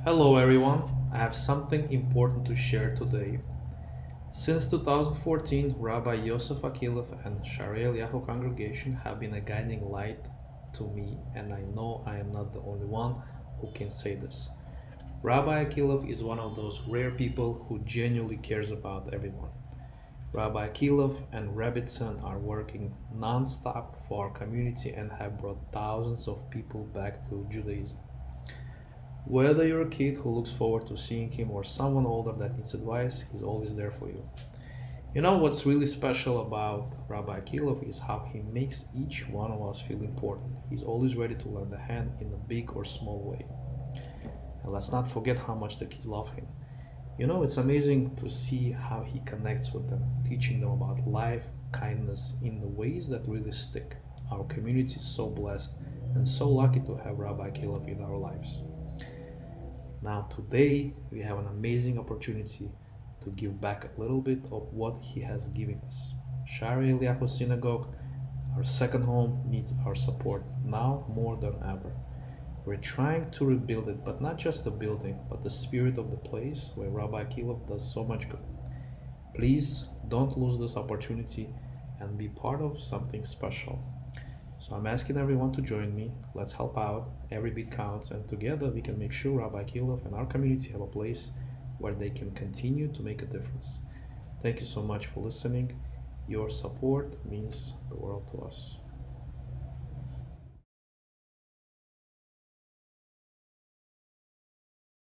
Hello everyone, I have something important to share today. Since 2014, Rabbi Yosef Akilov and Sha'arei Eliyahu congregation have been a guiding light to me, and I know I am not the only one who can say this. Rabbi Akilov is one of those rare people who genuinely cares about everyone. Rabbi Akilov and Rebbitzin are working non-stop for our community and have brought thousands of people back to Judaism. Whether you're a kid who looks forward to seeing him or someone older that needs advice, he's always there for you. You know what's really special about Rabbi Akilov is how he makes each one of us feel important. He's always ready to lend a hand in a big or small way. And let's not forget how much the kids love him. It's amazing to see how he connects with them, teaching them about life, kindness in the ways that really stick. Our community is so blessed and so lucky to have Rabbi Akilov in our lives. Now, today, we have an amazing opportunity to give back a little bit of what He has given us. Sha'arei Eliyahu Synagogue, our second home, needs our support now more than ever. We're trying to rebuild it, but not just the building, but the spirit of the place where Rabbi Akilov does so much good. Please don't lose this opportunity and be part of something special. So I'm asking everyone to join me. Let's help out. Every bit counts, and together we can make sure Rabbi Akilov and our community have a place where they can continue to make a difference. Thank you so much for listening. Your support means the world to us.